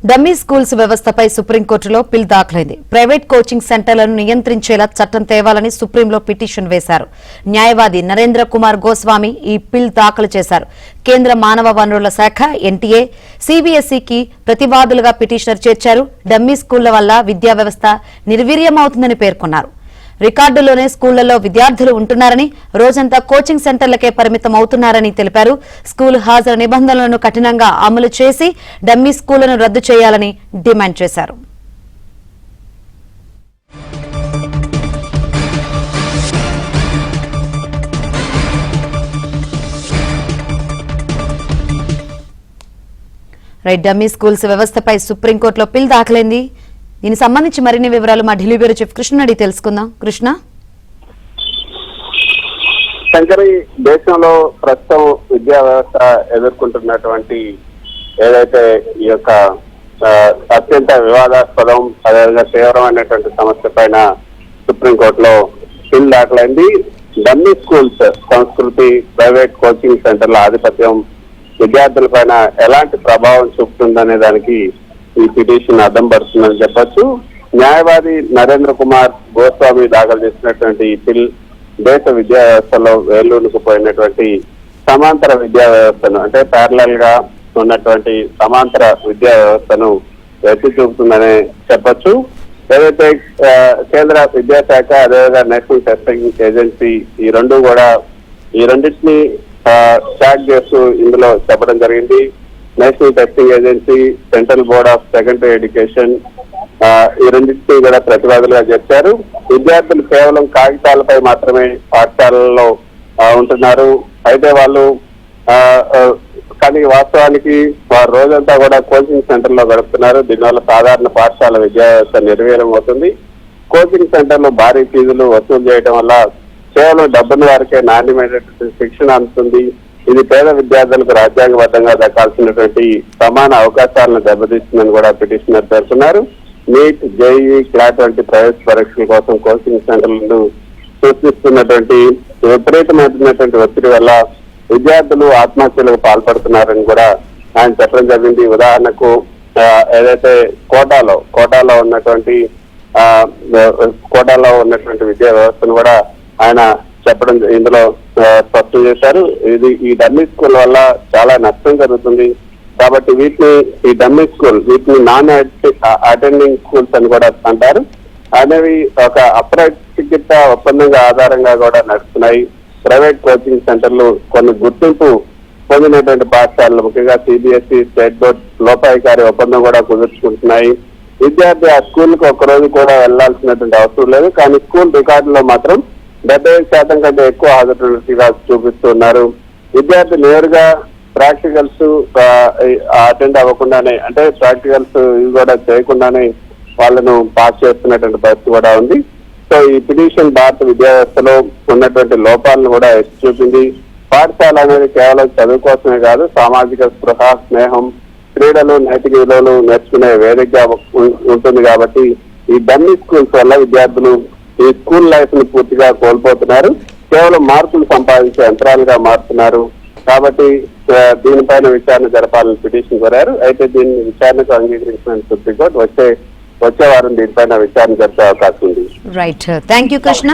Dummy schools వ్యవస్థపై సుప్రీంకోర్టులో పిల్ దాఖలైంది. ప్రైవేట్ కోచింగ్ సెంటర్లను నియంత్రించేలా చట్టం తేవాలని సుప్రీంలో పిటిషన్ వేశారు. న్యాయవాది నరేంద్ర కుమార్ గోస్వామి ఈ పిల్ దాఖలు చేశారు. కేంద్ర మానవ వనరుల శాఖ, ఎన్టీఏ, సీబీఎస్ఈకి ప్రతివాదులుగా పిటిషనర్ చేర్చారు. డమ్మీ స్కూళ్ల వల్ల విద్యా వ్యవస్థ నిర్వీర్యమవుతుందని పేర్కొన్నారు. రికార్డులోనే స్కూళ్లలో విద్యార్థులు ఉంటున్నారని, రోజంతా కోచింగ్ సెంటర్లకే పరిమితం అవుతున్నారని తెలిపారు. స్కూల్ హాజరు నిబంధనలను కఠినంగా అమలు చేసి డమ్మీ స్కూళ్లను రద్దు చేయాలని డిమాండ్ చేశారు. డమ్మీ స్కూల్స్ వ్యవస్థపై సుప్రీంకోర్టులో పిల్ దాఖలైంది. దీనికి సంబంధించి మరిన్ని వివరాలు మా ఢిల్లీ బ్యూరో చీఫ్ కృష్ణ అడిగి తెలుసుకుందాం. కృష్ణ, శంకరి, దేశంలో ప్రస్తుతం విద్యా వ్యవస్థ ఎదుర్కొంటున్నటువంటి ఏదైతే ఈ యొక్క అత్యంత వివాదాస్పదం, అదేవిధంగా తీవ్రమైనటువంటి సమస్య పైన సుప్రీంకోర్టులో పిల్ దాఖలైంది. డమ్మీ స్కూల్స్ సంస్కృతి, ప్రైవేట్ కోచింగ్ సెంటర్ల ఆధిపత్యం విద్యార్థుల పైన ఎలాంటి ప్రభావం చూపుతుందనే దానికి ఈ పిటిషన్ అద్దం పడుతుందని చెప్పొచ్చు. న్యాయవాది నరేంద్ర కుమార్ గోస్వామి దాఖలు చేసినటువంటి ఈ పిల్ దేశ విద్యా వ్యవస్థలో వేళ్లూనుకుపోయినటువంటి సమాంతర విద్యా వ్యవస్థను, అంటే ప్యారలల్ గా ఉన్నటువంటి సమాంతర విద్యా వ్యవస్థను ఎత్తి చూపుతుందని చెప్పొచ్చు. ఏదైతే కేంద్ర విద్యాశాఖ, అదేవిధంగా నేషనల్ టెస్టింగ్ ఏజెన్సీ ఈ రెండింటినీ ట్రాక్ చేస్తూ ఇందులో చెప్పడం జరిగింది. National testing agency, central board of secondary education ఈ రెండింటినీ కూడా ప్రతివాదులుగా చెప్పారు. విద్యార్థులు కేవలం కాగితాలపై మాత్రమే పాఠశాలల్లో ఉంటున్నారు. అయితే వాళ్ళు కానీ వాస్తవానికి వారు రోజంతా కూడా కోచింగ్ సెంటర్ లో గడుపుతున్నారు. దీనివల్ల సాధారణ పాఠశాల విద్యా వ్యవస్థ నిర్వీర్యం అవుతుంది. కోచింగ్ సెంటర్లు భారీ ఫీజులు వసూలు చేయడం వల్ల కేవలం డబ్బుల వారికే నాణ్యమైనటువంటి శిక్షణ అందుతుంది. ఇది పేద విద్యార్థులకు రాజ్యాంగబద్ధంగా దక్కాల్సినటువంటి సమాన అవకాశాలను దెబ్బతీస్తుందని కూడా పిటిషనర్ పేర్కొన్నారు. నీట్, జేఈఈ, క్లాట్ వంటి ప్రైవేట్ పరీక్షల కోసం కోచింగ్ సెంటర్లను సృష్టిస్తున్నటువంటి విపరీతమైనటువంటి ఒత్తిడి వల్ల విద్యార్థులు ఆత్మహత్యలకు పాల్పడుతున్నారని కూడా ఆయన చెప్పడం జరిగింది. ఉదాహరణకు ఏదైతే కోటాలో ఉన్నటువంటి విద్యా వ్యవస్థను కూడా ఆయన చెప్పడం ఇందులో స్పష్టం చేశారు. ఈ డమ్మీ స్కూల్ వల్ల చాలా నష్టం జరుగుతుంది కాబట్టి వీటిని నాన్ అటెండింగ్ స్కూల్స్ అని కూడా అంటారు. అనేవి ఒక అప్రచికిత్స ఒప్పందంగా ఆధారంగా కూడా నడుస్తున్నాయి. ప్రైవేట్ కోచింగ్ సెంటర్లు కొన్ని గుర్తింపు పొందినటువంటి పాఠశాలలు, ముఖ్యంగా సిబిఎస్ఈ, స్టేట్ బోర్డ్ లోపాయికారి ఒప్పందం కూడా కుదుర్చుకుంటున్నాయి. విద్యార్థి ఆ స్కూల్కి ఒక్కరోజు కూడా వెళ్లాల్సినటువంటి అవసరం లేదు. కానీ స్కూల్ రికార్డులో మాత్రం 75% కంటే ఎక్కువ హాజరుగా చూపిస్తున్నారు. విద్యార్థి నేరుగా ప్రాక్టికల్స్ అటెండ్ అవ్వకుండానే, అంటే ప్రాక్టికల్స్ ఇవి కూడా చేయకుండానే వాళ్ళను పాస్ చేస్తున్నటువంటి పరిస్థితి కూడా ఉంది. సో ఈ పిటిషన్ భారత విద్యా వ్యవస్థలో ఉన్నటువంటి లోపాలను కూడా ఎత్తి చూపింది. పాఠశాల అనేది కేవలం చదువు కోసమే కాదు, సామాజిక స్పృహ, స్నేహం, క్రీడలు, నైతిక విలువలు నేర్చుకునే వేదికగా ఉంటుంది. కాబట్టి ఈ డమ్మీ స్కూల్స్ వల్ల విద్యార్థులు ఈ స్కూల్ లైఫ్ ని పూర్తిగా కోల్పోతున్నారు. కేవలం మార్కులు సంపాదించే యంత్రాలుగా మారుతున్నారు. కాబట్టి దీనిపైన విచారణ జరపాలని పిటిషన్ కోరారు. అయితే దీన్ని విచారణకు అంగీకరించిన సుప్రీంకోర్టు వచ్చే వారం దీనిపైన విచారణ జరిపే అవకాశం ఉంది. Right, thank you Krishna.